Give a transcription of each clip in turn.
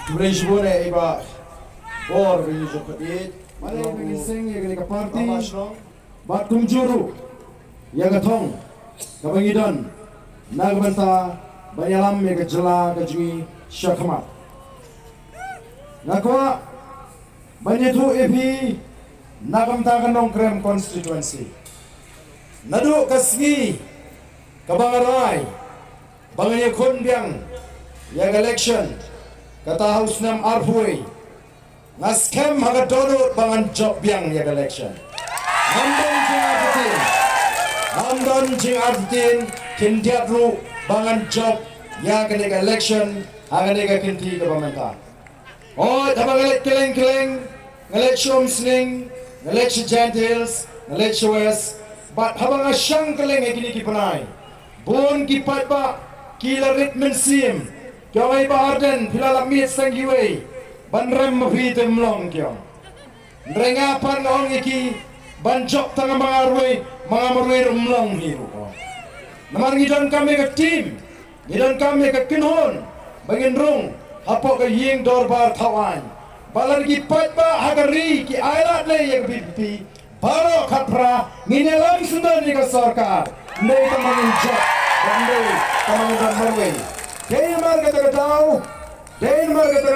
Turisbune iba or bini jokatit. Malay mengising ya kini party. Bat kumjuru yang katong kabangidan nagbanta banyalam ya kejela kejui syakmat. Nakwa banyetu epi nagamta kanong krem constituency. Nadu kasgi kabangaray banganya kunbyang yang election kata haus nam arhuy ngaskem hagadono bangan job yang yang election. Hamdan jing artin kindiat ru bangan job yang kena election akan kena kinti ke pemerintah. Oh, tabang keleng election sling, election gentils, election west. But habang asyang keleng kini kipanai. Bon kipat ba kila ritmen sim. Kawai ba arden pilalamit sang giway. Banrem mafitem long kyong. Rengapan ngong iki banjok tanga mga marway rumlong hiro ko. Naman ngidon kami ke team, ngidon kami ke kinhon, bangin rung, hapo ke ying dorbar tawan. Balar ki patba hagari ki ayat le yang pipi, baro kapra nginelang sundan ni ke sarkar. Nei tamangin jok, nei tamangin dan marway. Dei mar kata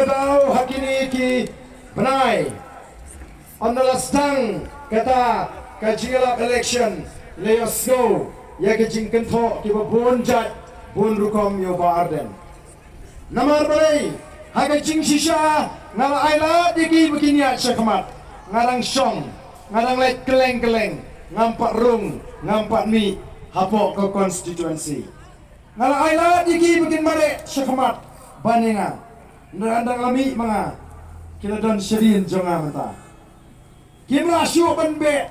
tau, hakini ki benai. Andalastang kata kajilap election leos go ya kejing kento kiba bon jat bon rukom yo ba arden namar balai haga jing shisha ngala aila diki begini syakmat ngarang song ngarang let keleng ngampak rung ngampak mi hapok ke constituency ngala aila diki begin mare syakmat baninga ndang lami mga kiladon syerin jonga mata Kimla syuban be,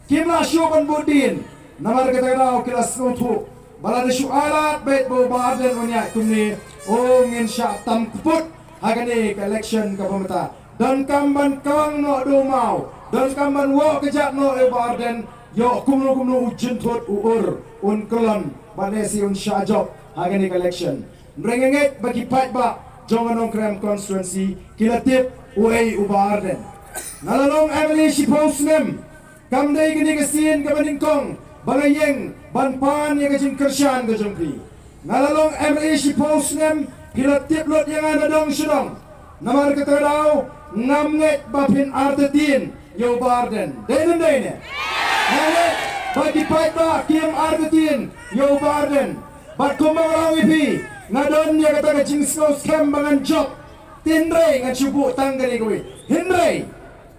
kimla syuban budin. Namar kata kau kilas nutu. Balada syualat bet bo baden onyak kumni. Oh ngin syak tam keput. Hagani ke election ke pemerintah. Dan kamban kang no domau. Dan kamban wak kejak no e baden. Yo kumno ujin tut uur un kelon. Balesi un syajok hagani ke election. Merengengek bagi pat ba. Jongan krem constituency kilatip uai ubarden. Nalalong Emily Shiposnem kamdai gini kesin kebaningkong bangayeng banpan yang kejing kersian kejengpi nalalong Emily Shiposnem pilatip lot yang ada dong sedong namar ketadau ngamnet bapin artetin yo barden denen ngamnet bagi paitba kiem artetin yo barden bat kumbang lawipi ngadon yang kata kejing skos kem bangan job tinre ngacubu tanggani kuwi hindre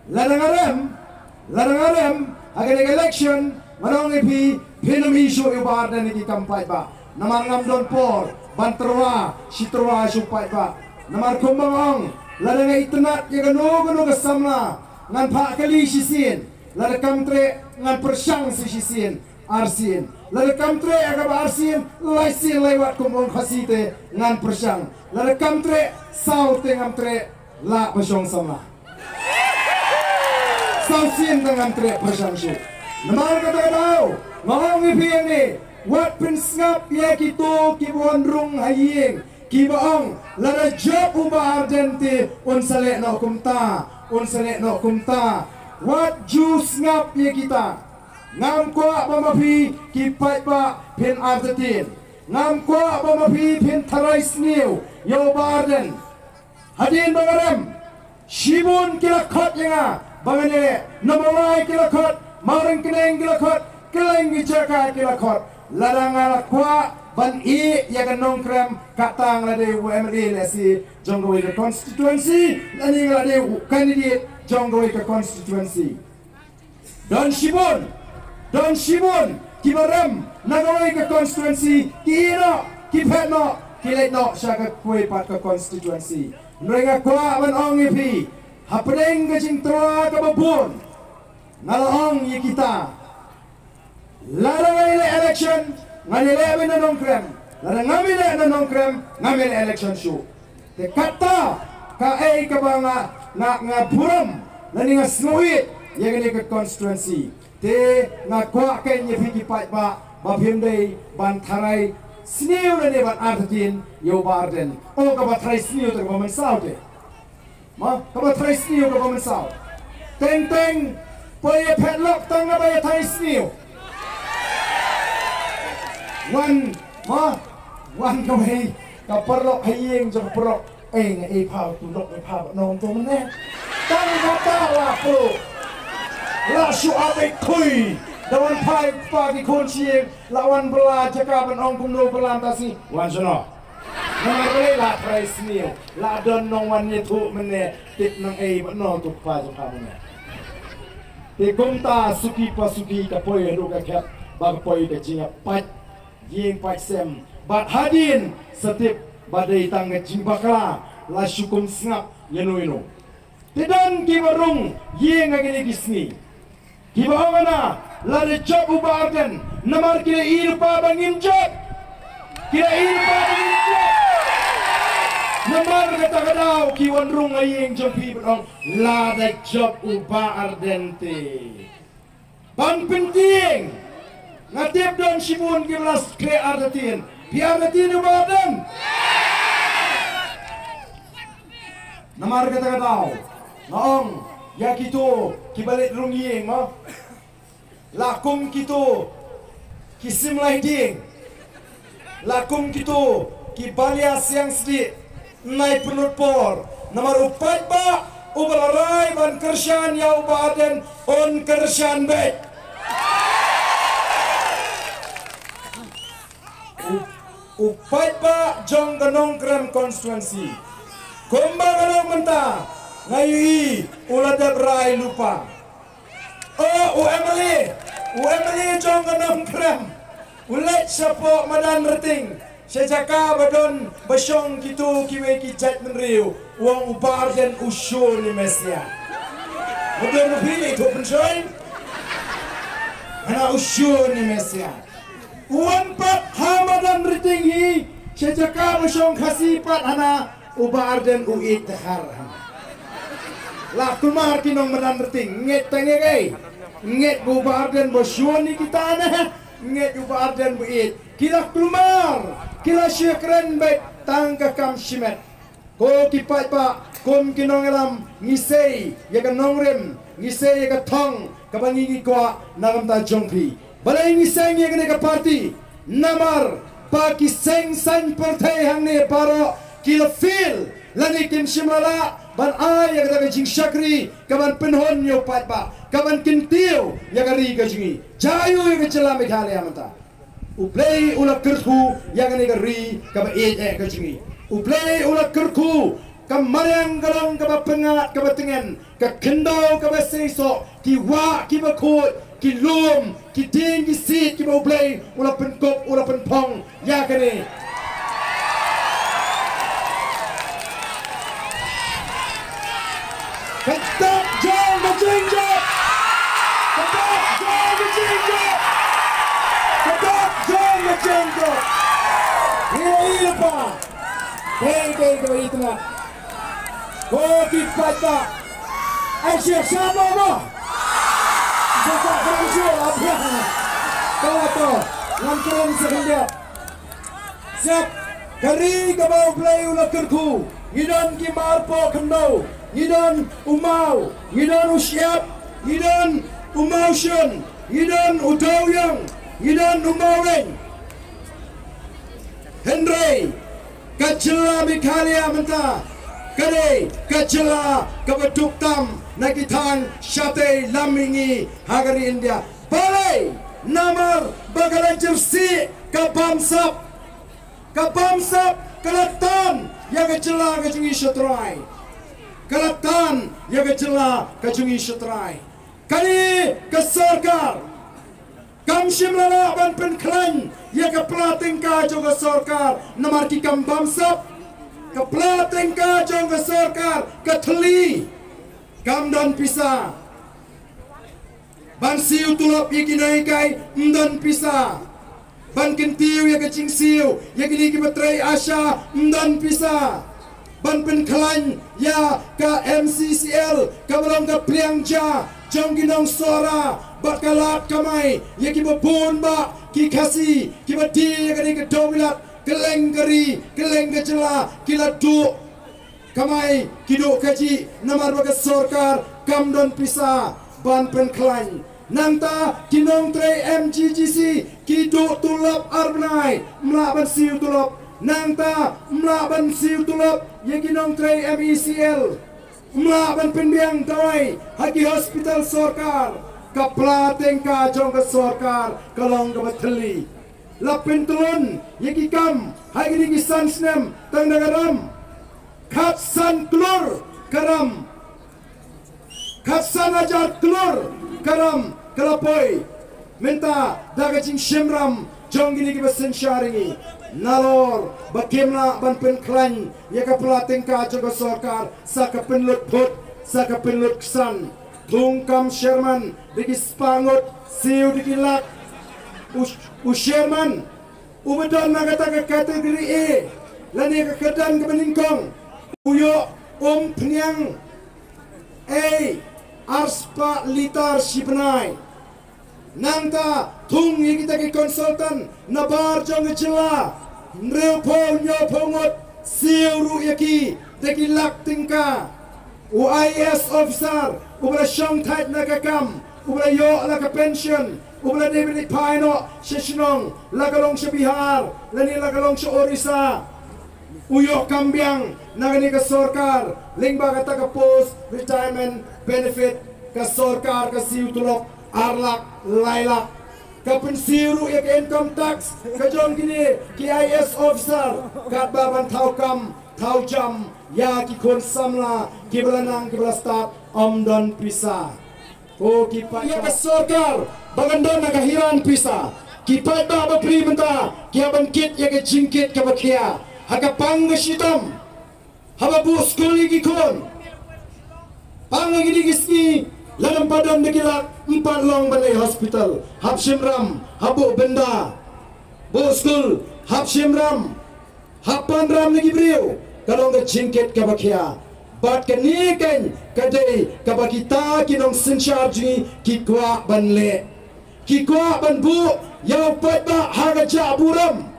Larang arem, akan election, manong ipi, pinam isu ibar dan iki kampai ba. Namar ngamdon por, banterwa, sitrwa supai ba. Namar kumbangong, larang itunat ya gano kesamla, ngan pak kali sisin, larang kamtre ngan persyang sisin, arsin. Larang kamtre agak arsin, laisin lewat kumbang khasite ngan persyang. Larang kamtre saute ngamtre la pesyong samla. Sausin dengan trek persangsu. Namar kata tau, ngomong ipian ni, wat pensngap ya kitu kibuan rung haying, kibaong lada job uba arjenti un salek no kumta, wat jus ngap ya kita, ngam kuak pamapi kipai pa pin arjetin, ngam kuak pamapi pin tarais niu, yo barden, hadin bangarem, shibun kila kot yang bangane namawai kilakot maring keleng kilakot keleng gijaka kilakot larang alakwa ban I ya kanong krem katang lade UMD lesi jonggoy ke constituency lani lade candidate jonggoy ke constituency don shibon kibarem nagawoy ke constituency kino kipetno kiletno siya ke kuy pat ke constituency nrenga kwa ban ongipi hapedeng kejing tua kebabun ngalong ye kita larang ile election ngalile na nongkrem larang ngamile na nongkrem ngamile election show te kata ka ay kabanga nga buram nani nga snuit ye gani ke constituency te nga kwa ken ye piki pat ba bapimdei ban tharai sniu na ne ban Argentin yo ba Arden o ka ba try sniu to ba man sao de ma ka ba try sniu ka ba man sao teng teng poi padlock tang na ba try sniu wan ka ba ka perlok hayeng jong perlok phao tu lok phao nong to man ne tang ka ta la pro la shu abe kui dawan pai pa ki kon chieng lawan bela jaka ban ong kum no belam tasi wan sono nang re la price ni la don nong wan ye thu man ne tit nang ban no tu pa jo ka man ne te kum ta suki pa suki ka poi ru ka khat ba poi ka jinga pat yeng pat sem bat hadin setip badai tang jing bakla la syukum snap yenuino Tidan kibarung yeng agini kisni kibahana la de job ubarden namar kira irpa bangin job namar kata kadau kiwan rung ayeng jopi berong la de job ubardente ban penting ngatip don sibun kiblas kre ardatin biar ardatin ubarden namar kata kadau Naong, ya kita kibalik rung yeng ma. Lakum kita kisim lai ding. Lakum kita kibalia siang sedih. Nai penut por. Namar upat ba ubalarai ban kershan ya ubaden on kershan bet. Upat ba jong ganong krem konstituensi. Kumba ganong mentah. Ngayi uladab rai lupa. UMLA jong kanong kram. Ulat sapok madan reting. Sejaka badon basyong kitu kiwe kijat menriu. Wong ubar dan usyur ni Mesia. Mudon pilih tu pensoy. Ana usyur ni Mesia. Uang pat hamadan reting hi. Sejaka basyong kasih pat ana ubar dan uit dahar. Lah kumar kinong menan reting nget tengege nget bubarden bosyoni kita na nget bubarden buit kila kumar kila syekren bet tangka kam shimet ko kipat pa kom kinong alam ngisei ya ka nongrem ngisei ya ka thong kabangi kwa nagam ta jongpi balai ngisei ya ka party namar pa ki seng san partai hang ne paro kila feel lani kim shimala ban ay yang kata jing syakri kaban penhon yo pat ba kaban kintiu yang ari ka jingi jayu yang kecela Meghalaya mata uplay ula kerku yang ni gari kaba ka jingi uplay ula kerku kamarang galong kaba pengat kaba tengen ka kendau kaba seiso ki wa ki bakut ki lum ki ting ki sit ki uplay ula penkop ula penpong ya kani Ketak jom berjinjak. Ketak jom berjinjak. Ketak jom berjinjak. Ini apa? Hei itu nak. Koki pata. Aisyah siapa mo? Siapa Aisyah apa? Kau tu langkah sebentar. Siap. Kari kau play ulah kerku. Idan ki marpo kendo. Idan umau, idan usiap, idan umausion, idan udawyang, idan umaureng. Henry, kacela Meghalaya menta, kade kacela kabatuk tam nakitan syate lamingi hagari India. Balai namar bagalan jersi kabamsap kelatan yang kacela kacungi syatrai. Kelatan yang kecela kacungi syatrai. Kali kesorkar kam shimlala ban penklan yang kepelating ka juga sorkar namar ki kam bamsap kepelating ka juga sorkar keteli kam dan pisa ban siu tulap yikinai kai dan pisa ban kentiu yang kecing siu yang kini kibatrai asya dan pisa ban penklan ya ka MCCL ka belong ka Priangja jong ginong sora bakalat kamai ye ki bapun ba ki khasi ki badi ye kani kedomilat keleng kejela kila du kamai kido kaji namar baga sorkar kamdon pisa ban penklan nangta kinong tre MGGC kido tulap arbnai melaban siu tulap nangta melaban siu tulap ye kinong tre MECL melaban penbiang tawai haki hospital sorkar kapla tengka jong ke sorkar kalong ke bateli lapin tulun ye kikam haki ni kisan snem tang nagaram Khatsan kelur karam Khatsan ajar kelur karam kelapoi minta dagajing shimram jong gini kibasen syaringi nalor bakimla ban penklan ya kapla tengka jogo sorkar saka penlut put saka penlut kesan tungkam sherman diki spangut siu diki lak sherman ubedon nagata ke kategori E lani ke kedan ke beningkong Uyo peniang arspa litar sipenai nangta tung yang kita ke konsultan nabar jong jela nrepo nyo pongot siuru yaki deki lak tingka UIS officer ubra shong tait nakakam ubra yo laka pension ubra debit paino sesnong lakalong sa Bihar lani lakalong sa Orissa Uyo kambiang nagani ka sorkar lingba kata ka post retirement benefit ka sorkar ka siu tulok arlak lailak ka pensiru ya ka income tax ka jong kini KIS officer kat baban tau kam tau jam ya ki kon samla ki belanang ki belastat omdon pisa o ki pa ya ka sorkar bagandon nagahiran pisa ki pa ba pri benta ki abangkit ya ka jingkit ka bakia haka pangasitam haba bu school igi kon pangagi digisni lanam padam dikilak 4 long balai hospital hab simram habu benda bu school hab simram hab pandram lagi beriu kalau nggak jingkit kabakia bat kenikan kadai kabakita kinong sincharji kikwa banle kikwa banbu yau pada harga jaburam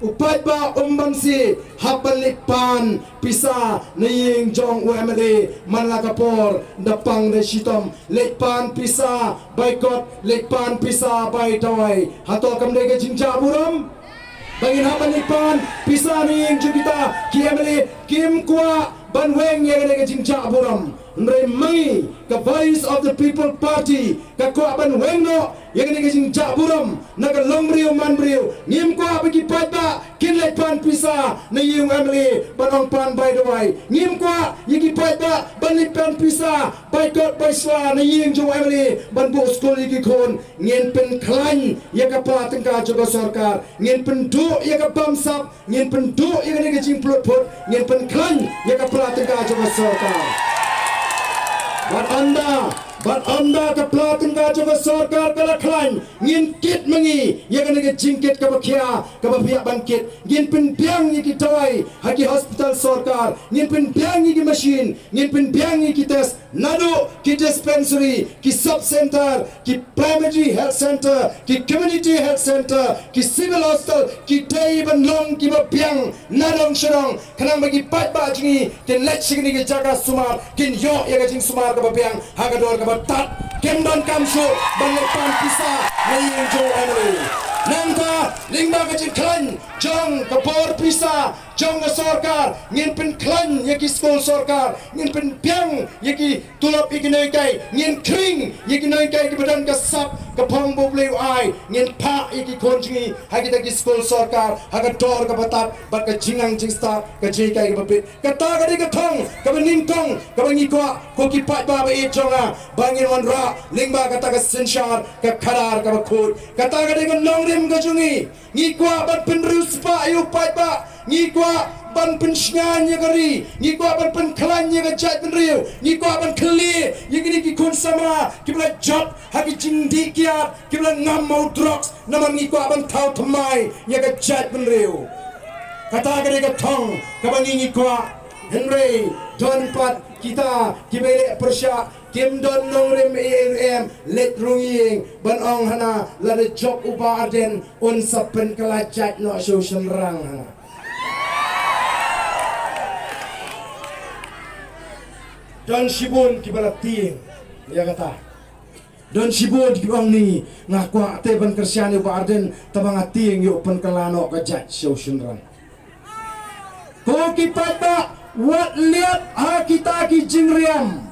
upat ba umbansi habalipan pisa naying jong UMLA manlakapor dapang de sitom lekpan pisa baikot lekpan pisa bai tawai hato kam de jingja buram bangin habalipan pisa naying jugita KMLA kim kwa banweng ye de jingja buram Nre mangi ka voice of the people party ka kwa banweng no yang ini kising jaburam naga lombriu manbriu ngim ko bagi pada kinlek pan pisa na yung amli banong pan by the way ngim ko yigi pada banlik pan pisa by god by swa na yung jong amli banbu skol yigi kon ngin pen klan ya ka pa tengka jogo sarkar ngin pen du ya ka bamsap ngin pen du yang ini kising plut put ngin pen klan ya ka pa tengka jogo sarkar But anda ke pelatin ka coba sorkar kala klan ngin kit mengi ya kan ke jingkit ke bakia ke pihak bangkit ngin penbiang ni kitawai haki hospital sorkar ngin penbiang ni mesin ngin penbiang ni tes nado ki dispensary ki sub center ki primary health center ki community health center ki civil hospital ki day ban long ki biang nadong serong kanang bagi pat ba jingi ken let signi ki jaga sumar kin yo ya jing sumar ke biang haga dor ke tat kemdon kamsu banglepan pisa naying jo emily nangka lingba kecil klan jong kapor pisa jong sorkar ngin pen klan yaki skol sorkar ngin pen piang yaki tulap ikinoi kai ngin kring yaki noi kai ki badan ka sap ka phong bobleu ai ngin pa yaki konjingi hagi taki skol sorkar haga dor ka batat bat ka jingang jingsta ka jikai ka babit ka ta ka di ka thong ka beningkong ka bangi ko ki pat ba ba e jonga bangin wan ra lingba kata ka senshar ka kharar ka bakhut kata ka di ka nongrim ka jungi ngi kwa bat penru spa ayu pat ba ngi kwa ban pensngan ya gari ngi kwa ban penklan ya gajat penriu ngi kwa ban kli ya gini ki kun sama ki bla job hagi jingdi kiat ki bla ngam mau drugs naman ngi kwa ban thau thamai ya gajat penriu kata ka di ka thong ka bangi ngi kwa Henry John Pat kita kibele persya Kim don nong rem em let runging ban ong hana la de job uba arden un sapen kelajat no social rang hana. Don Shibun kibalati ya kata. Don Shibun kibang ni ngaku ate ban kersiane uba arden tabang ating yo pen kelano kajat social rang. Ko kipata wat lihat ha kita ki jingriam.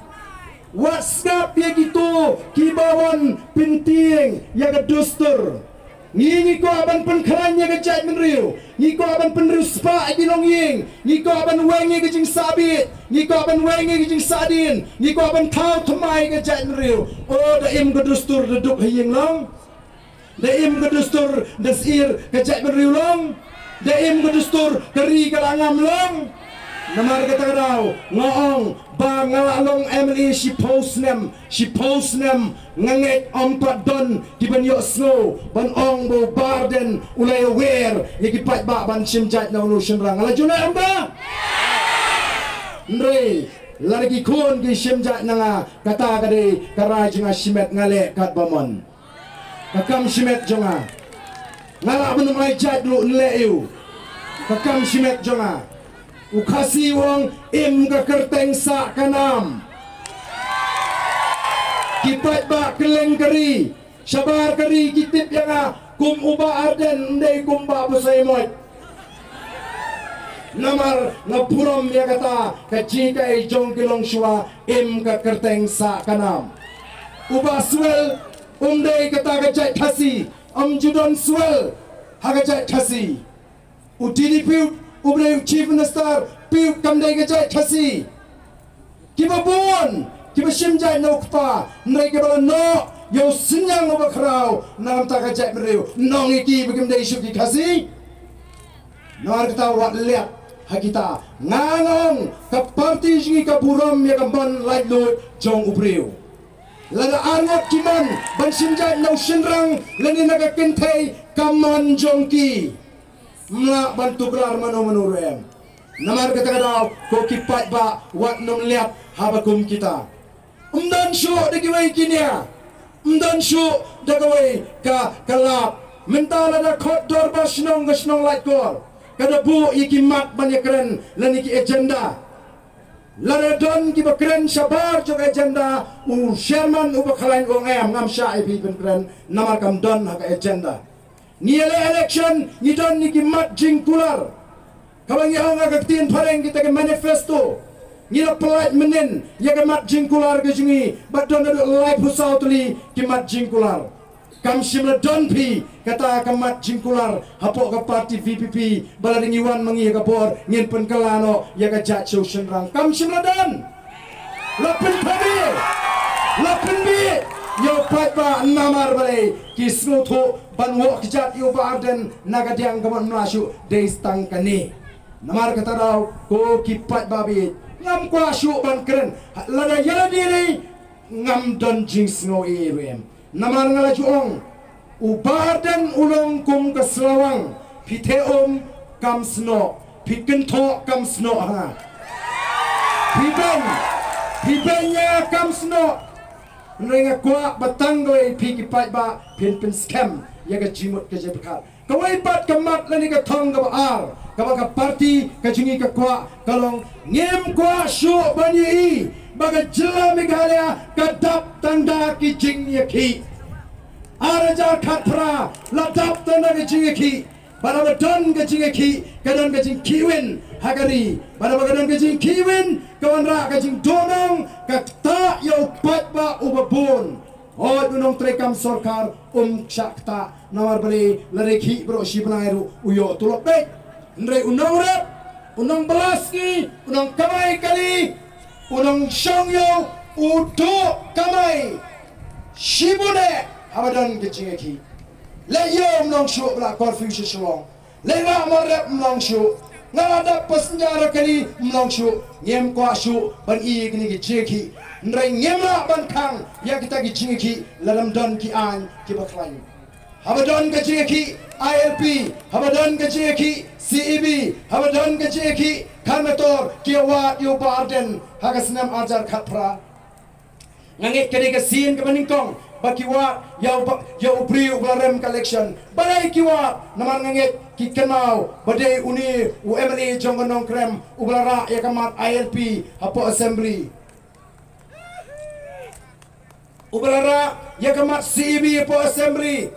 Wat skap ya gitu kibawan pinting ya ke dustur. Ngi ko aban penkeran ya ke jat menriu. Ngi ko aban penriu spa di longying. Ngi ko aban wengi ke jing sabit. Ngi ko aban wengi ke jing sadin. Ngi ko aban tau thmai ke jat menriu. Oh da im ke dustur duduk hiyeng long. Da im ke dustur desir ke jat menriu long. Daim ke dustur keri kalangam long. Namar kata kadau ngoong ba ngalalong Emily she post nem nganget ompat don di ban yo snow ban ong bo barden ulai aware yaki pat ba ban simjat na unusun rang ala juna amba ndre lagi kun ki simjat nga kata kade karaj nga simet ngale kat bamon kakam simet jonga ngala bunum ai jat lu nle yu kakam simet jonga ukasi wong im ka kerteng sa kanam kipat ba keleng keri sabar keri kitip yang kum uba arden ndai kum ba busai moy namar ngapurom ya kata kaji kai jong kilong shua im ka kerteng sa kanam uba swel ndai kata kajai khasi judon swel hagajai khasi udini piu Ubreu Chief Minister piu kamdai gajai khasi kiba bon kiba simjai no kpa nrai ke bala no yo sinyang oba khrau nam ta gajai breu nong iki bigimdai shuki khasi nar kata wat liat hakita ngangong ka parti jingi ka buram ya kamban lai lut jong ubreu lada arngot kiman ban simjai no sinrang lani naga kintei kaman jongki mla bantu kelar mano rem namar kata kadau ko kipat ba wat nom liap habakum kita umdan syu degiwai kinia umdan syu degawai ka kalap mentala da khot dor ba snong light kor kada bu ikimat banyakren laniki agenda lada don ki bakren sabar jog agenda u sherman u bakhalain ong em ngam sha ipi ben namar kam don ha agenda Niele election ni don ni ki mat jing kular kabang yang agak tin pareng kita ke manifesto ni la polite menen ya ke mat jing kular ke jingi but don ada live husau tuli ki mat jing kular kam simla don pi kata ke mat jing kular hapok ke parti VPP balading iwan mangi ke bor ngin pen kalano ya ke jat social rang kam simla don lapen bi yo pat ba namar balai kisno tho banwo kijat yo barden nagadiang gaman mlashu deistang kani namar kata raw ko kipat babi ngam kwa shu ban kren lada yala diri ngam don jings ngo irem namar ngala juong u barden ulong kum kaslawang piteom kam sno piken tho kam sno ha pibenya kam sno Nenga kuat batang doi piki pat ba pin scam ya ke jimut ke jebkal kawai pat kemat lani ke thong ke ar ka parti ke jingi ke kuat kalong ngem kuat syu bani baga jela Meghalaya kadap tanda ki jing ya ki araja khatra ladap tanda ki jing ki bana don ke jing ki kadon ke jing kiwin hagari bana kadon ke jing kiwin kawan ra ke jing donong kata yo pat ba ubabon oh dunong trekam sorkar sakta nawar bali lareki bro shibnairu uyo tulok be ndre unong rep unong belaski unong kamai kali unong shongyo udo kamai shibune abadan ke jingeki le yo unong shu bla confusion shalong le ra mo rep unong shu ngada pasnjara kali unong shu ngem kwa shu ban i gni ki jeki ndrai ngema ban khang ya kita ki jingeki lalam don ki an ki baklan habadon ke jeki ILP habadon ke jeki CEB habadon ke jeki kanator ki wat yo barden hagasnam ajar khapra ngangit kini ke sin ke meningkong bakiwa yau beri ularem collection balai kiwa naman ngangit ki kenau badai uni UMLA jongonong krem ulara ya kamat ILP hapo assembly ulara ya kamat CEB hapo assembly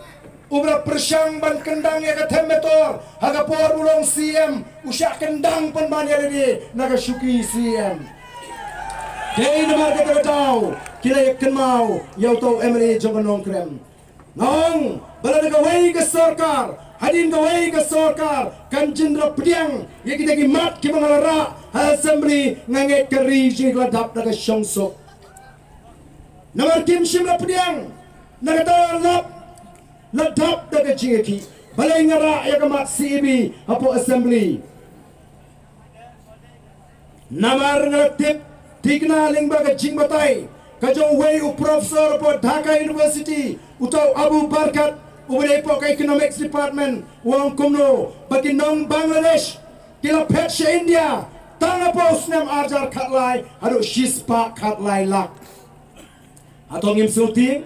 ubra persyang ban kendang ya ka tembetor haga por bulong CM usyak kendang pan ban ya de naga syuki CM dei namar ka tahu kila yakin mau yau tau MLA jonganong krem nong balada ka wei ka sarkar hadin ka wei ka sarkar kan jindra pediang ya kita ki mat ki mangalara assembly nganget ka riji ladap naga syongsok namar kim shimra pediang naga tarlap ladap naga jingeki balai ngara ya ka mat CEB hapo assembly namar ngatip tigna lingba ka jingbatai kajong way u professor po Dhaka University utau Abu Barkat ubare po ka economics department uang kumno bagi nong Bangladesh kila petsha India tanga po snem arjar khatlai hadu shispa khatlai lak atong im sulti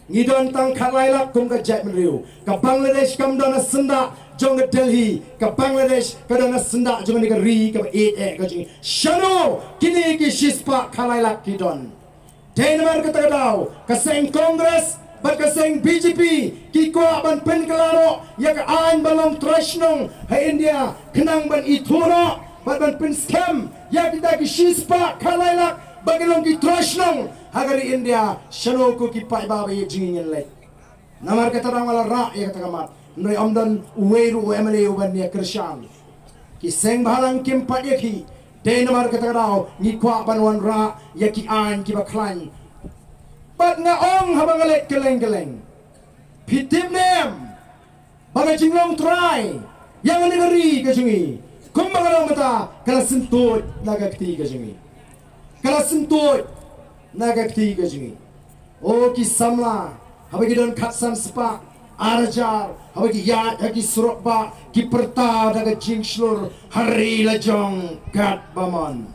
ngidon tang khatlai lak kum ka jat meriu ka Bangladesh kam dona senda jong ke Delhi ka Bangladesh ka dona senda jong ni ka ri ka 8 ka jing shano kini ki shispa khatlai lak kidon Denmark kata kau, kaseng Kongres, bat kaseng BJP, kiko ban pen kelaro, ya ka an balong trashnong, hai India, kenang ban ituno, bat ban pen scam, ya kita ki shispa kalailak, bagelong ki trashnong, hagari India, shano ko ki pai baba ye jingin lek. Namar kata orang wala ra ya kata kamat, noi omdan uweru UMLA uban ya Krishan, ki seng bahalang kim pat ye ki. Denmark kata kau ni kuat banwan ra ya ki an ki baklan bat nga ong habang alet keleng pitim nem bagai jinglong try yang negeri ke jungi kumbangalong mata kala sentut naga kti ke jungi kala sentut naga kti ke jungi o ki samla habagi don khatsan spa arjar habagi yat hagi surokba ki perta daga jingslur hari lajong kat bamon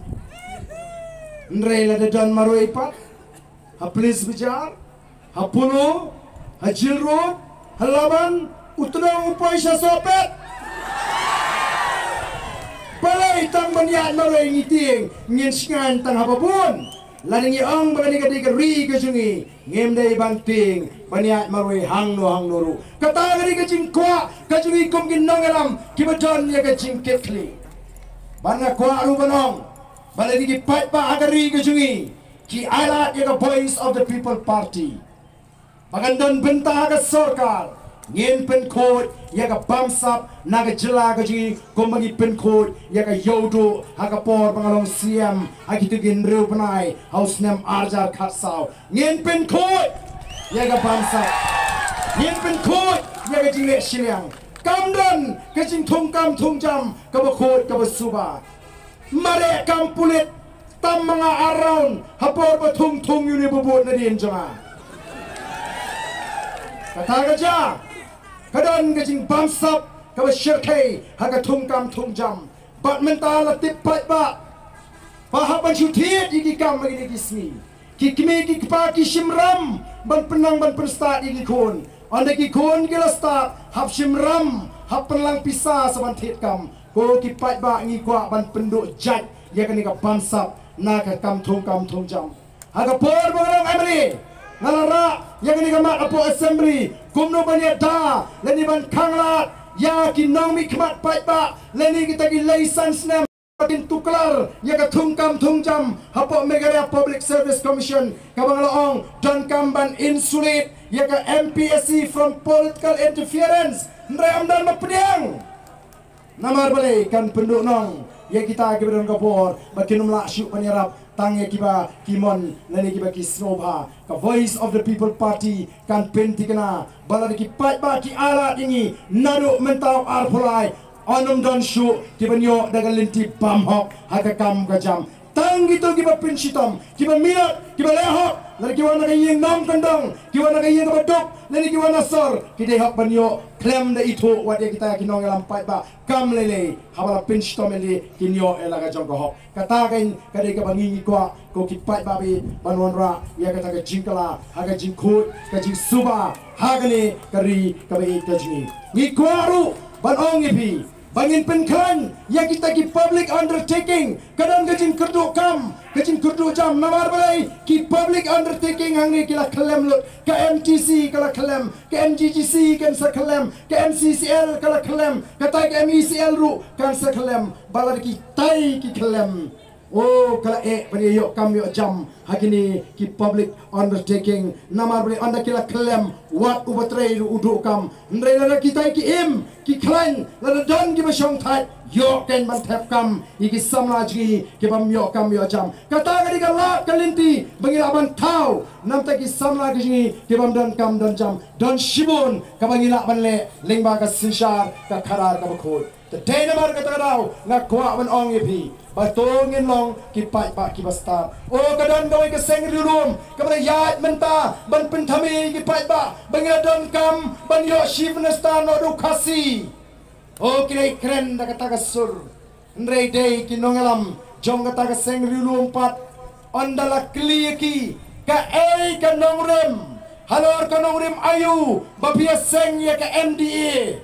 nrela de don maroi pat ha please bijar ha puno ha jilro halaban utnong upaisha sopet balai tang banyat maroi ngiting ngin singan tang hababun laningi ang bagani ka ri ka jungi ngem dai banting banyat maroi hang noru kata gari ka jingkwa ka jungi kum ginongalam kibadon ya ka jingketli bana kwa rubanong balai ki pat pa agari ka jungi ki alat ya ka voice of the people party bagandon benta ka sarkar ngin pen code ya ka bamsap naga jela ka jungi kumbagi pen code ya ka yodo haga por pangalong siam agitugin reu panai haus nem arjar khatsau ngin pen code ya ka bamsap ngin pen code ya ka jingle silang kamdan ka jing thung kam thung jam ka ba code ka ba suba mare kam pulit tam mga around hapor ba thung yuni bubut na din janga kata ja kadon gajing bamsap kaba syirkai haga thungkam thungjam bat mental tip pat ba pahapan syutit iki kam magi kismi ki kimi ki pa ki shimram ban penang ban perstat iki kon anda ki kon gila start hap shimram hap penlang pisa saban thit kam ko ki pat ba ngi kwa ban penduk jat ya kani ka bamsap na ka kam thungjam haga por bang amri ngalara yang ini kamat apo assembly kumno banyak da leni ban kanglat ya kinong mi kamat pai ba leni kita ki license nem tin tuklar ya ka thungkam thungjam apo Meghalaya Public Service Commission kabang laong don kamban insulate ya ka MPSC from political interference ndre amdan mapediang namar balik kan penduk nong ya kita kibran kapor makinum la syuk panyarap tangye kiba kimon leni kiba ki snobha ka voice of the people party kan pentikana balad ki pat ba ki ala dingi nadu mentau arpulai onum don shu kibanyo daga linti bam hok hakakam gajam tang Kadang gitu kiba pinshitom, kiba minat, kiba lehok, lalu kiba nakayeng nam kandang, kiba nakayeng kabadok, lalu kiba nasor, kita hak banyo klem da itu wadia kita kinong elampat ba kam lele, habala pinshitom ele kinyo elaga jong kohok. Katakan kadai kabangingi kwa ko kipat babi banwanra ya kata ka jingkala, haga jingkut, ka jing suba, hagane kari kabai kajini. Ni kwaru banong ipi. Bangin penkan yang kita ki public undertaking kadang kajin kerdu kam kajin kerdu jam namar balai ki public undertaking hangni kila kelem lut ke MTC kala kelem ke MGGC kan sa kelem ke MCCL kala kelem kata ke MECL ru kan sa kelem balar ki tai ki kelem. Oh kala bani yo kam yo jam hakini ki public undertaking namar bani anda kila kelem wat ubatrei udu kam ndre la kita ki im ki klan la don ki basong thai yo ken ban thep kam iki samlaji ki bam yo kam yo jam kata ga diga la kalinti bangi aban tau nam ta ki samlaji ki bam don kam don jam don shibun ka bangi la ban le lengba ka sinshar ka kharar ka bakhot the day namar ka tagaw na kwa ban ong ipi batongin long kipai pak kibasta o kadon doi ke seng rilum kabra yat menta ban penthami kipai ba bangadon kam ban yo shivnasta no dukasi o kire kren da kata kasur ndrei dei kinongalam jong kata ke seng rilum pat ondala klieki ka ka nongrem halor ka nongrem ayu babia seng ya ka MDA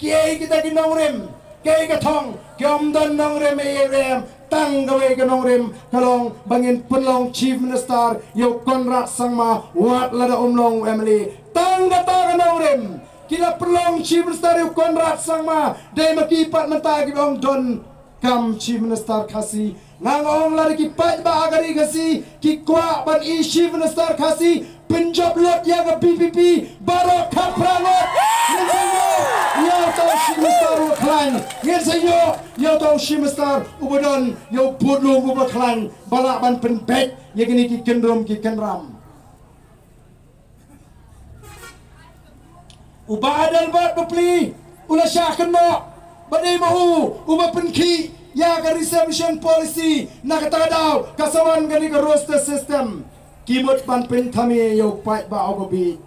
kiai kita kinongrem kay katong kyom don nong rem rem tang gawe ka nong rem kalong bangin punlong chief minister yo Conrad Sangma wat lada umlong Emily tang gata ka nong rem kila punlong chief minister yo Conrad Sangma day makipat mentagi ong don kam chief minister kasi ngangong lari kipat ba agari kasi kikwa ban i chief minister kasi Punjab lot ya ka PPP baro kaprangot yo tau shimistar uklan yo tau shimistar ubodon yo budlung ubaklan balak ban penbek ya gini ki kendrom ki kenram ubadal bat bepli ula syakan mo badai mahu uba penki ya ka reservation policy nakatadaw kasawan gani ka roster system kimot pan penthami yo pai ba ogobi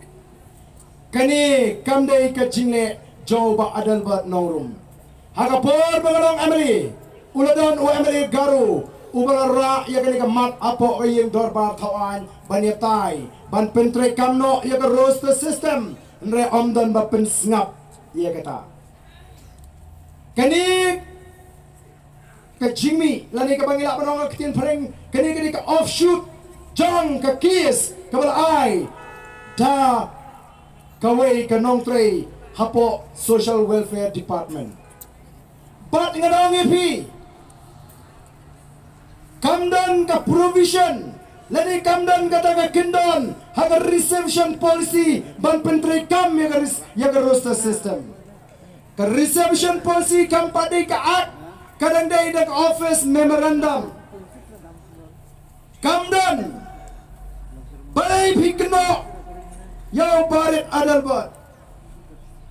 kani kamdei ka jingle jo ba adal ba nongrum haga por bangalong Emily uladon o Emily garu ubalara ya kani ka mat apo yung dorbar thawan banyatai ban pentre kamno ya ka roster system nre omdan ba pensngap ya kata kani ka jingmi lani ka bangila banong kitin pareng kani ka offshoot jang ka kiss kabala ai da kawai ka nong tre hapo social welfare department bat ngadong ipi kamdan ka provision lani kamdan kata ka kindon haga reception policy ban pentre kam ya ka roster system ka reception policy kam padi ka at kadang day dak office memorandum kamdan balai bhikno yaw barit adalbat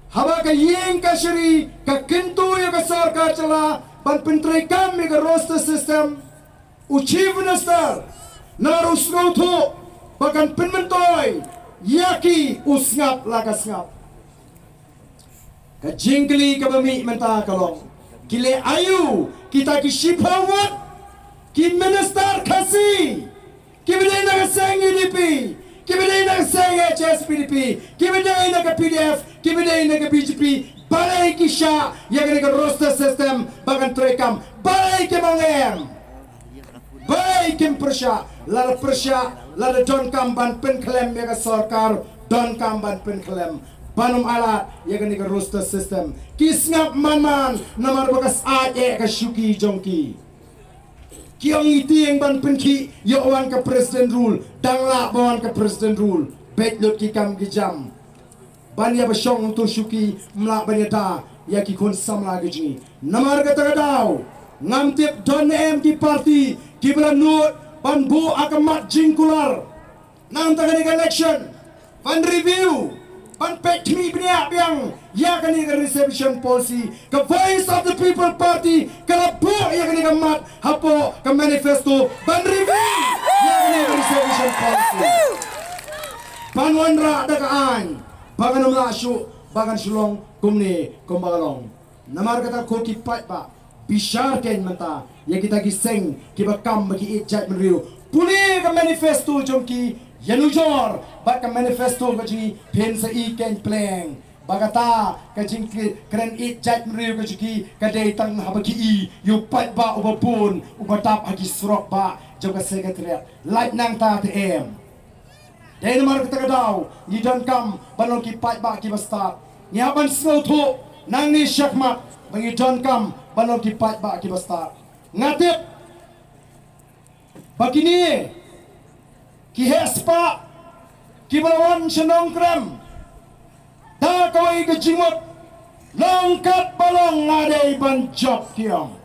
haba ka yeng ka shri ka kintu ya ka sarkar chala ban pentre kam ya ka roster system chief minister narusno tho bagan penmentoy yaki usngap lagasngap ka jingli ka bami menta kalong kile ayu kita ki shipawat ki minister khasi kibidai na seng UDP kibidai na seng HSPDP kibidai na PDF kibidai na BJP balai kisha yang ka roster system bagan trekam balai ke mangem balai kim persya lada don kamban pen klem ya ka sarkar don kamban pen klem banum alat yang ka roster system kisngap man namar bagas ae ka syuki jongki kiong iti yang ban penki yo wan ka president rule dangla bawan ka president rule bet lot ki kam ki jam ban ya basong to syuki mla ban ya da ya ki kon samla gi namar ka tagadaw ngam tip don em ki party ki bla nut ban bu akamat jingkular nam tagani election ban review ban pek mi bnia biang ya kani ke reception policy ke voice of the people party ke lapo ya kani ke mat hapo ke manifesto ban review ya kani ke reception policy ban wanra daga an bagan masuk bagan sulong kumni kumbagalong namar kata ko ki pat ba bishar ken mata ya kita giseng ki bakam bagi ijat menriu puli ke manifesto jongki yanujor bak ke manifesto bagi pen sa iken pleng bagata ke jingki keren ijat menriu ke jiki ke datang habaki i yu pat ba ubapun ubadap hagi surok ba joka sekretariat light nang ta tm dai namar kita kadau ni dan kam banon ki pat ba ki basta ni aban snow tu nang ni syakmat bagi dan kam banon ki pat ba ki basta ngatip begini ki hespa ki balawan senong krem da kawai ke jimut longkat balong ngadai ban job kiam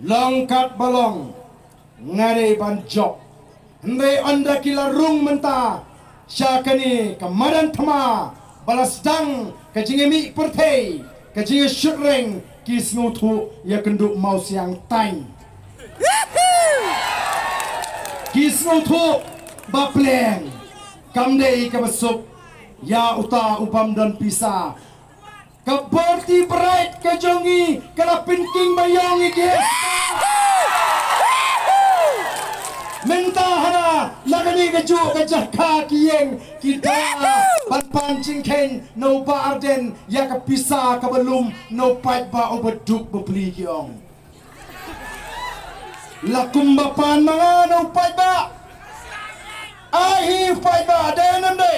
longkat balong ngadai ban job ndai anda kila rung menta syakani kemadan thama balas dang kajingemi pertei kajing syureng kis ngutu ya kenduk mau siang tain kis ngutu bapleng kamdei kabasuk ya uta upam dan pisa kaborti bright kajongi kalapin king bayongi guys mentahana lagani keju kejah kakiyeng kita pancing ken no barden ya kapisa kabelum no pat ba obeduk bebeli kiong lakum bapan mga no pat ba ahi pat ba denam de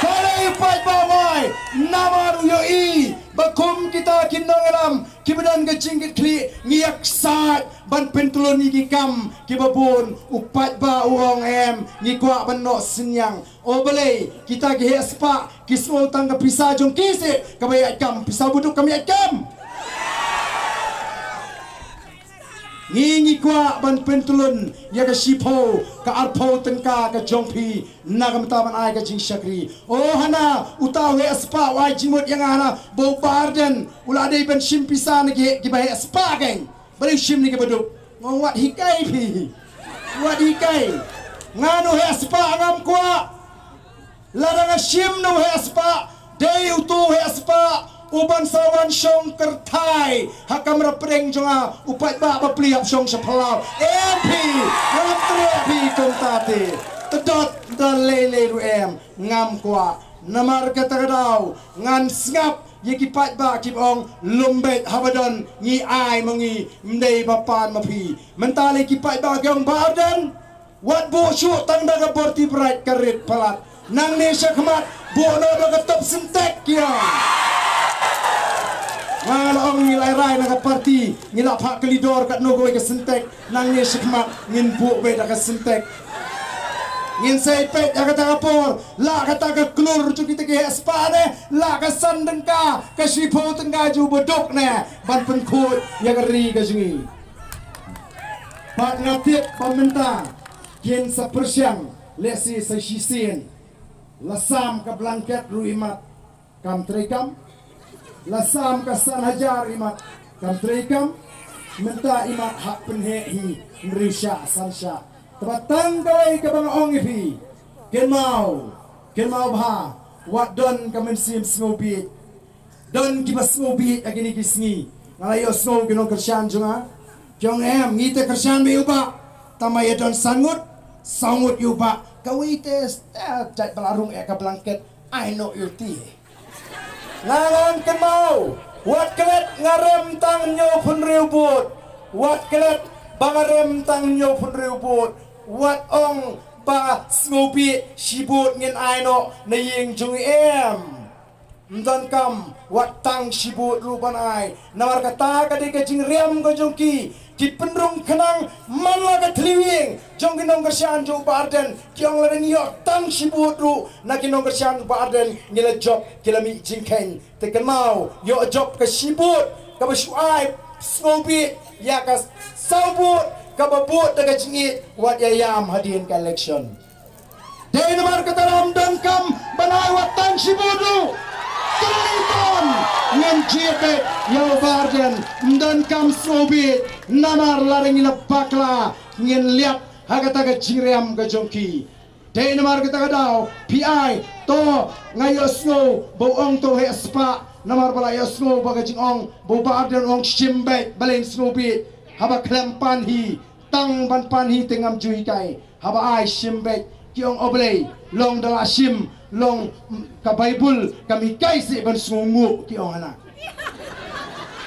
kali pat ba mai namaru yo i bakum kita kinangalam kibadan gajing kli ngiyak sat ban pentulon ni kam kibabun upat ba uong em ni kwa banno senyang o balai kita ge spa kismo tang ka pisa jong kise kabay kam pisa buduk kami kam ni kwa ban pentulon ya ka sipo ka arpo tengka ka jongpi nagam taman ai ka jing syakri o hana utaw he spa wai jimut yang hana bo barden ula dei ben sim pisa ni ki ba spa geng bari sim ni ke baduk ngwat hikai pi wat hikai nganu he spa ngam kwa larang sim no he spa dei utu he spa uban sawan syong kertai hakam rapreng jonga upat ba bapliap syong sepalau MP ngam trepi kontate tedot dan lele ruem ngam kwa namar kata kadau ngan ngap yeki pat ba kipong lumbet habadon ngi ai mangi mdei bapan mapi mentale ki pat ba gyong barden wat bo syu tanda ka borti bright karit palat nang ne syakmat bo no do top sentek kiang Ngalong ngilai rai nak parti ngilap hak kelidor kat nogo ke sentek nang ni syakmat ngin bu be dak sentek ngin sai pet ya kata kapor la kata ka klur cu kita ke spa ne la ka sandengka ka sipo tengga ju bedok ne ban penkut ya ri ka jungi pak ngatit pemerintah kin sapersyang lesi sa sisien lasam ka blanket ruimat kam trekam lasam kasan hajar imat kam trekam menta imat hak penhehi merisya sansya tebatang kawai ke bang ong ipi ken mau bha wat don kamen sim snobi don kibas snobi agini kisni ngalayo snow ginong kersyan junga jong em ngite kersyan be uba tamay don sangut uba kawai tes jat balarung ka blanket I know you ti Ngalon kemau, wat kelet ngarem tang nyo pun riubut, wat kelet bangarem tang nyo pun riubut, wat ong ba snobi sibut ngin aino na ying jung em. Mdan kam wat tang sibut ruban ai, nawar kata kadi kajing rem ko jung ki penrung kenang manla ka tliwing jong ginong kersian jong barden kiong la ni tang sibut ru na ginong kersian barden ngila job kilami jingken te mau yo job ka sibut ka basuai snobi ya ka sabut ka babut daga jingit wat yayam hadin ka election Denmark kataram dan kam banai watan sibudu. Triton ngem jibe yo barden dan kam sobit namar laring bakla ngin liap hagataga jiriam gajongki. Denmark kataga daw PI to ngayo snow boong to he spa namar bala yo snow bagajing ong bo barden ong shimbe balen snowbit haba klempan hi tang ban pan hi tengam jui kai haba ai shimbe kiong oblei long dala shim long ka Bible kami kaisi ban sungu kiong ana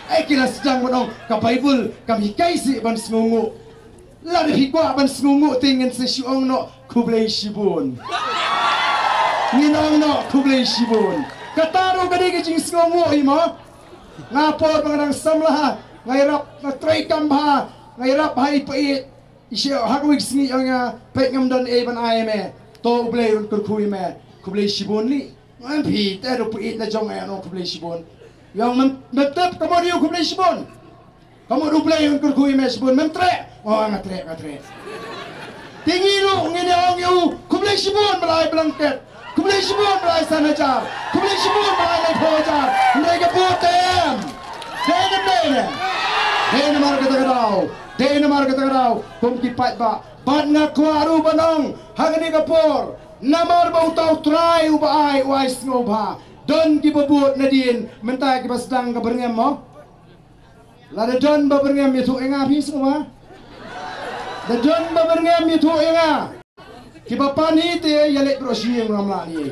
ai kila sedang banong ka Bible kami kaisi ban sungu la de hikwa ban sungu tingin se siong no kublei shibun ninong no kublei shibun kataro gadi ke jing sungu imo ngapor pangadang samlah ngairap na tray kamba ngairap hai pait isyo hagwig sni nga pekngam don e ban ayme to blay un kurkhui me kublay shibon ni man phi ta ro pait na jong ay no kublay shibon yang mentep kamu dio kublay shibon kamu ro blay un kurkhui me shibon mentre oh ngatre tingi lu ngene ong yu kublay shibon malai blanket kublay shibon malai sanajar kublay shibon malai phojar mereka botem Denmark kata kau kum kipat ba bat ngakwaru banong hangani kapor namar bau tau try ubai wai snobha don ki babut nadin mentai ki basdang ka berngem mo la don ba berngem itu enga pi semua da don ba berngem itu enga ki ba pani te yalek brosieng ramla ni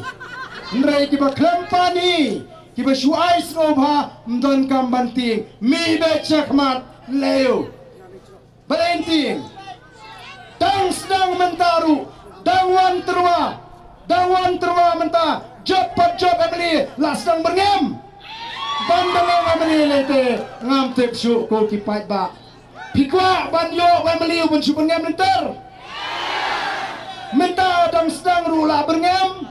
ndrai ki ba klempani ki ba shuai snobha mdon kam banting mi be chakmat leo Balenting Dang sedang mentaru Dangwan terwa mentah Job emeli lah sedang berngam Bandang emeli lete Ngam tip syuk ko kipat ba Pikwa banyo emeli pun syuk berngam lenter Mentah dang sedang rula berngam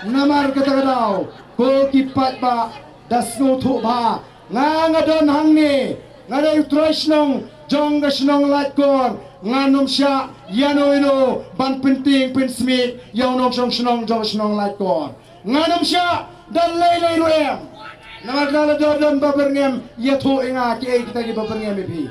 Namar kata-katau Ko kipat ba Das nutuk ba Ngadon hang ni Ngadai trasnong jong gasnong latkor nganum sya yano ban penting pen smith yanom jong snong latkor nganum sya dan lay ruem nama dala jordan baberngem yatho inga ki kita ki baberngem bi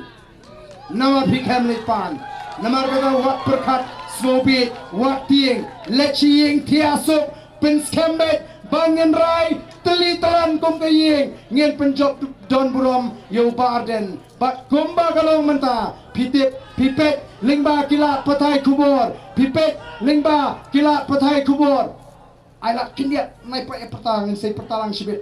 nama bi kamlit pan nama kata wat perkat snobit wat tieng leching tiasuk pen skembet bangin rai teli talan kum kayeng ngin penjob don burom yo barden bat kumba kalong menta pipet lingba kilat patai kubur pipet lingba kilat patai kubur aila kindiat nai pa pertang ngin sei pertalang sibit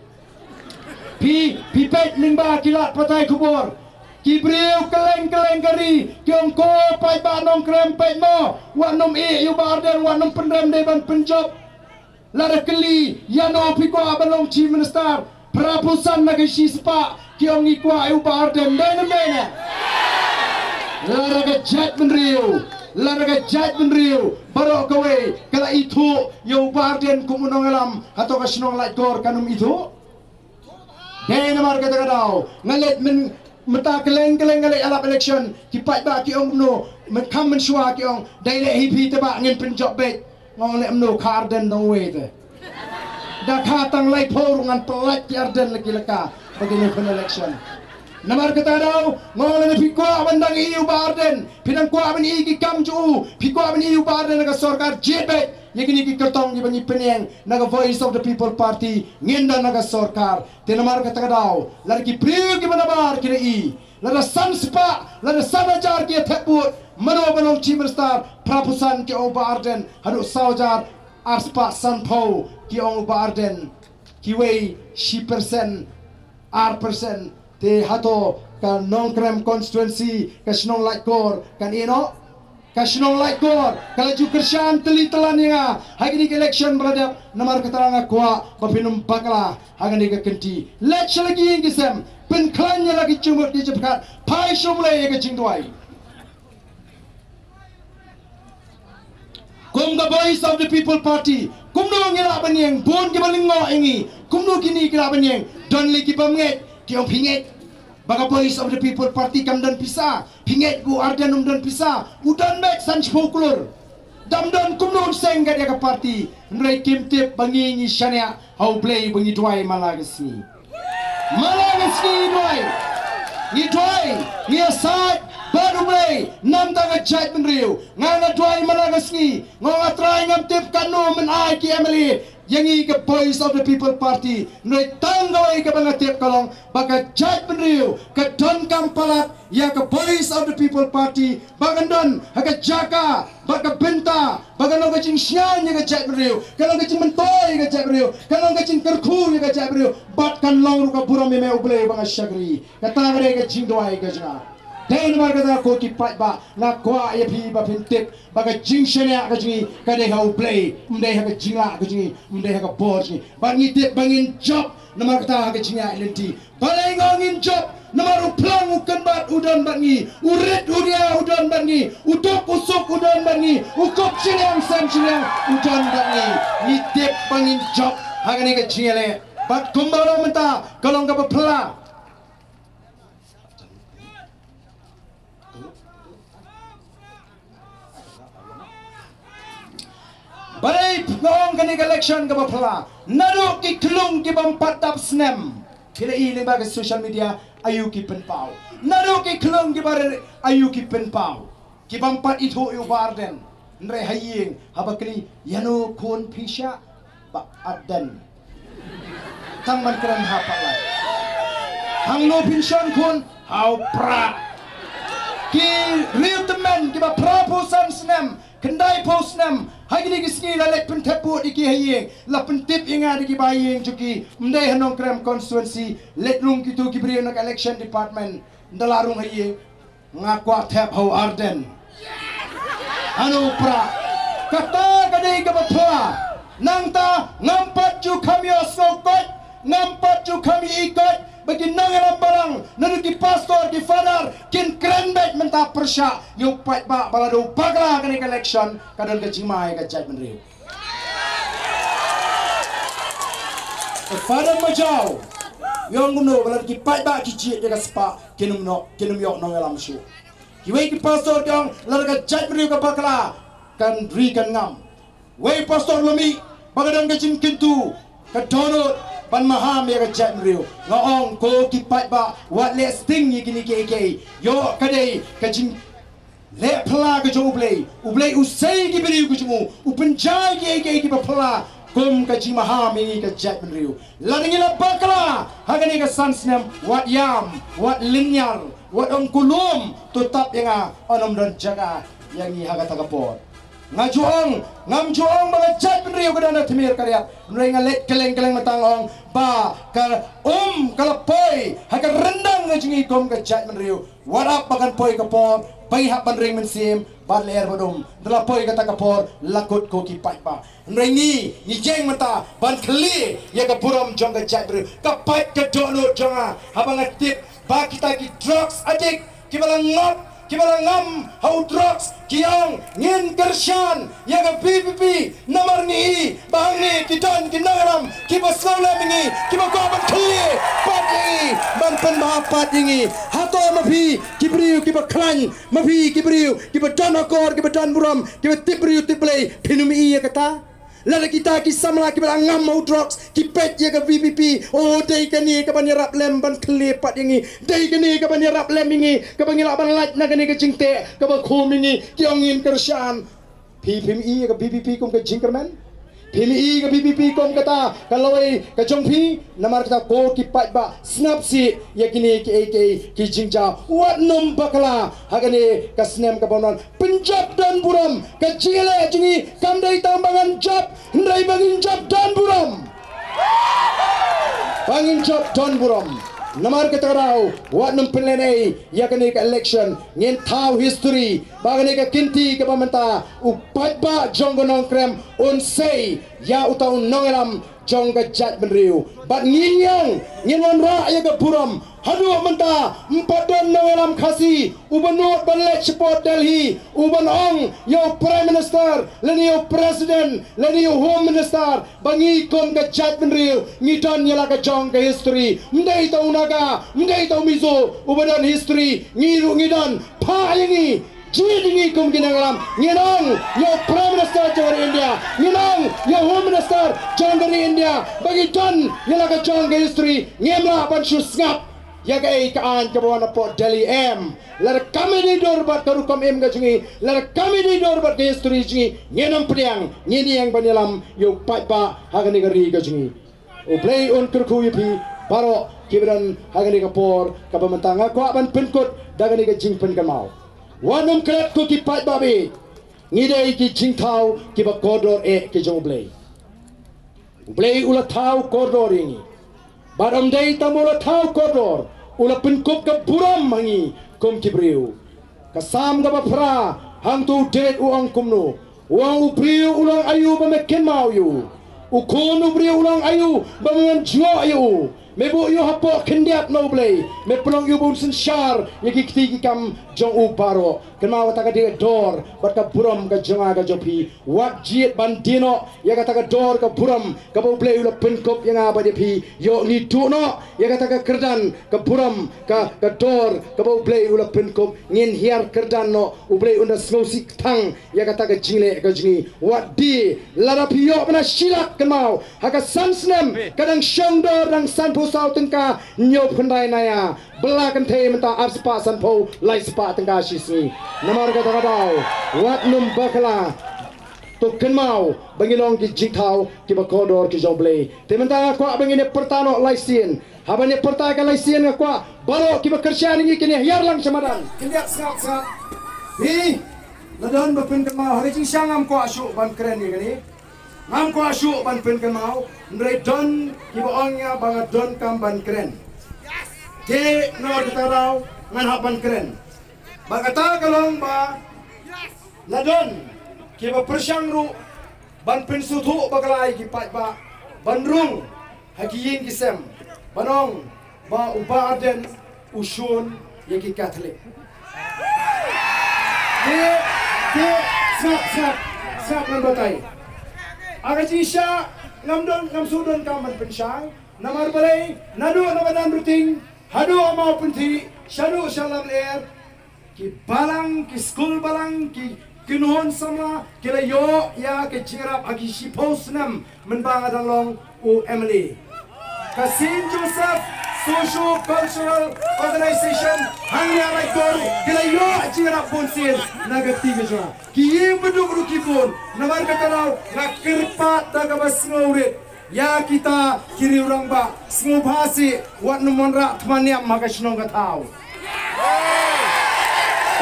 pipet lingba kilat patai kubur kibriu keleng kari kiong ko pai ba nong krempet mo wanom e yo barden wanom pendrem deban penjob Lara keli yano pikwa balong chief minister prapusan nagi sispa kiong ikwa ayu barden dena lara ga jat menriu barok kawe kala itu yo barden kumunong alam atau kasinong laikor kanum itu dena marga tagadao ngalet men mata keleng ngalet alap election kipat ba kiong no men shua kiong daile hipi teba ngin penjob bet ngong le mno karden dong wete dah katang lai porungan pelat di arden lagi leka begini pen election namar kata daw ngong le pikwa bandang iu barden pinang kwa ben igi kamju pikwa ben iu barden naga sarkar jebet yegini ki kertong gibangi peneng naga voice of the people party nginda naga sarkar tenamar kata daw lagi priu gimana bar kira i lada sanspa lada sanajar ki theput mano banong chief minister prapusan ki o barden hadu saujar arspa sanpo ki o barden ki wei 10% R% te hato ka nongkrem constituency ka snong laikor kan ino ka snong laikor kala ju kersan teli telan nga hagini election beradap namar keteranga kwa bapinum bakala hagani ka kenti let's lagi ngisem pen klanya lagi cumut di jepat pai somle ka jingdwai kum the voice of the people party kum no ngira banyeng bon ki balingo ingi kum no kini kira banyeng don leki pamnget ki ong pinget Baka Voice of the People Party kam dan pisa. Pinget ku Arden dan pisa. Udan back sanch folklore. Damdan kumnon seng kat ka party. Nrai kim tip bangi ni shania how play bangi duai malagasni. Malagasni duai. Ni duai ni aside baru play nam tanga chat menriu. Nganga duai malagasni. Nganga try ngam tip kanu men ai ki Emily. Yangi ke Voice of the People Party nai tanggawai ke bangatip kalong baka chat penriu ke don kampalat ya ke Voice of the People Party bagandon haka jaka baka benta baka no kacing sian ya ke chat penriu kalau kacing mentoy ke chat penriu kalau kacing kerku ya ke chat penriu bat kan long ruka buram me uble banga syagri kata ngare ke jing doai ke janga dan marga ko ki pat ba na kwa ya pi ba pintik baga jing shania ka jingi ka de how play mdai ha ka jingla ka jingi mdai ha ka borji bangi tip bangin job na marga ha ka jinga ilenti balai ngongin job na maru plang ukan bat udan bangi urit uria udan bangi utok usuk udan bangi ukop shiniang sam shiniang udan bangi ni tip bangin job ha ka ni ka jingale bat kumbalo menta kalong ka pla Barai ngong kani election ka bapala naro ki klung ki bampat tap snem kila iling baga social media ayu ki penpau naro ki klung ki bare ayu ki penpau ki bampat itu yu barden nre haying habakli yano kon pisha ba adan tang man kran hapalai hang no pinshan kon how pra ki real the man ki ba proposan snem kendai posnem hagini gisni la lek pentepu diki hayeng la pentip inga diki bayeng juki mdai hanong krem constituency let lung kitu kibri nak election department ndalarung hayeng ngakwa tap how Arden anu pra kata kadai kapatwa nangta ngampat ju kami osokot ngampat ju kami ikut bagi nangaram barang nanuki pastor ki father kin krenbet menta persya yu pat ba balado bagla kani election kadon ke jimai ka jaj menriu father majau yang gumno balad ki pat ba ki ji de ka spa kinum yok nangaram shu ki wei ki pastor yang larga jaj menriu ka bagla kan ri kan ngam wei pastor lomi bagadon ke jim kintu ka donut ban maham ya kajat meriu ngaong ko kipat ba wat le sting gini ke yo kadai kajing le pla ke jo ublei usai ki beriu ku jumu upenjai ki pla kom kajing maham ini kajat meriu laringi la bakla hagani ka sansnem wat yam wat linyar wat ongkulum tutap yang onom dan jaga yang i haga tagapor ngam juang ba jat penriu kadana timir karya nrenga let keleng matangong ba ka kalapoi haka rendang ngajingi kom ka jat penriu warap bagan poi kapor bai hap bandring mensim ban ler bodum dalapoi kata kapor lakut ko ki pai ba nrengi ni jeng mata ban kli ya ka puram jong ka jat penriu ka pai ka dono jonga habang atip ba kita ki drugs addict ki balangop kibalangam how drugs kiang ngin kershan yaga PPP namar ni bahani kidan kinagaram kibasola mingi kibakoban kli pati ban pen mapat ingi hato mapi kibriu kibaklan mapi kibriu kibadanakor kibadan buram kibatibriu tiplay pinumi iya kata lada kita kisamla kibalangam mau drugs kipet ya ke VPP oh dai kani ka banyarap lem ban klepat ingi dai kani ka banyarap lem ingi ka bangila ban lat na kani ka jingte ka ba khom ingi kiongin kershan PPI ka VPP kum ka jingkerman PPI ka VPP kum kata kaloi ka jongpi namar kata ko kipat ba snapsi ya kini ki jingja wat nom bakala hagani ka snem ka bonon penjab dan buram ka jile jingi kamdai tambangan jab ndai bangin jab dan buram bangin jab dan buram namar kata rau wat nom penlenei ya kini ka election ngin tau history bagani ka kinti ka pamenta upat ba jonggonong krem unsei ya utau nongelam jong ka jat benriu bat nginyang nginwan ra ya ka buram hadu menta empat dan nongelam khasi ubanut banlet support Delhi uban ong yo prime minister leni yo president leni yo home minister bangi kom ka jat benriu ngidan yala ka jong ka history mdai tau naga mdai tau mizo ubadan history ngiru ngidan pa yangi Jidingi kum ginangalam nginang yo prime minister dari India nginang yo home minister dari India bagi don yala ka jong ka history ngemla ban susngap ya kai kaan kabawana po Delhi M lar kami di dorbat karukom M ka jingi lar kami di dorbat ka history jingi ngenam priang ngini yang banyalam yo pa hagani gari ka jingi o play on kurku yipi paro kibran hagani ka por ka pamantanga ko ban penkut dagani ka jingpen ka mau Wanum kret ko ki pat babi ngidei ki jingtau ki ba kodor ki jong blay ula tau kodor ini badam dei tamula tau kodor ula penkup ka buram mangi kom ki briu kasam ga ba pra hang tu det uang kumno uang ubriu ulang ayu ba meken mau yu ukon ubriu ulang ayu ba men jo ayu Mebo yo hapo kendiat no blay me pelong yo bun sensyar yaki kiti kam jong u baro kenma wata ka de dor bat ka buram ka jonga ka jopi wat jiet bandino ya kata ka dor ka buram ka bo blay ulo penkop yang aba de pi yo ni tu no ya kata ka kerdan ka buram ka dor ka bo blay ulo penkop ngin hiar kerdan no u blay unda snosi tang ya kata ka jingle ka jingi wat di lara pi yo bana silak kenmau haka sansnem kadang syangdor dang sanpo sau tengka nyop kendai naya belakan te menta abspa sanpo lai spa tengka sisi namar kata kadau wat num bakala to kenmau bangilong ki jitau ki bakodor ki joble te menta ko bangine pertano laisien habane perta ka laisien ko baro ki bakersian ni kini hiar lang samadan kendiak sak hi ladon bapin kenmau hari jing syangam ko asu ban keren ni kani ngam ko asu ban pen kenmau Ndre don ibu ongnya banget don kamban keren. Ke no ditarau ngan haban keren. Bagata kalong ba ladon kiba persyang ru ban pensutu bagalai ki pat ba bandrung hakiyin kisem banong ba uba aden usun yaki Katolik. Ke sap nan batai. Agajisha ngam sudon kaman pensyang namar balai nadu namadan ruting hadu amau punti syadu syalam air ki balang ki school balang ki kinuhon sama kila yo ya ke cingrap agi sipos nam menbang adalong u Emily Kasim Joseph Social Cultural Organization hanya rekor kila yo cingrap bonsin nagati keja ki beduk rukipun namar katarau ngakirpat daga basngaurit ya kita kiri orang ba ngubhasi wat numonra tmaniam makasnong katau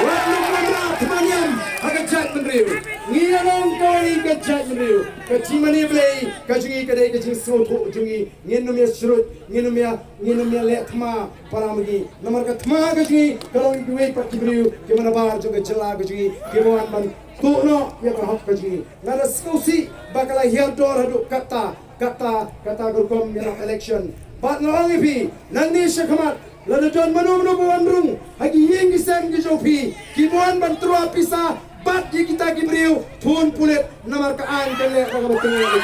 wat numonra tmaniam agajat menriu ngianong koi gajat menriu kacimani blei kajungi kadai kajing soto jungi nginumia surut nginumia letma paramagi namar katma kajungi kalau duwe patibriu gimana bar juga jela kajungi gimana man tuno ya kahap kajungi ngada skusi bakala hiador hadu kata gerkom yang election bat ngawang ipi nangni syakamat lalu John manu bandrung hagi yang kisam kijopi kibuan bantrua pisa bat di kita kibriu pun pulit namar kaan kele raga betul lagi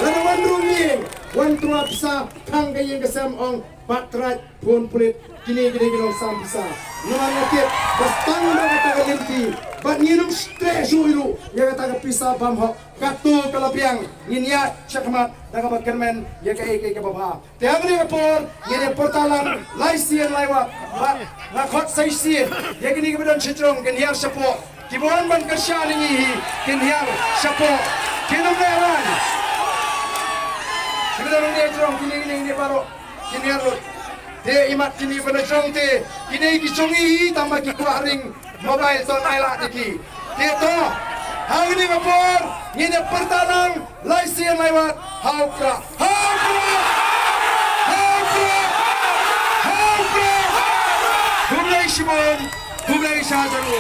lalu bandrung ni bantrua pisa tang yang kisam ong batrat pun pulit kini kilong sam pisa namar nakit bastang daga tagalimpi bat nginum stress uiru ya kata pisa bamhok katu kalapiang nginya syakmat daga bakkermen ya kai ke baba tiang ni por ngine portalan laisien laiwa nakot saisien ya kini kebedan citrong kenhiar sapo kibuan ban kersyani hi kenhiar sapo kinum leran kebedan dia citrong kini baru kenhiar lut te imat kini pada citrong te kini kicungi tambah kikuah ring mobile ton aila diki te to hari ini kapor ngine pertanang laisien lewat haupra humlai shimon humlai shajaru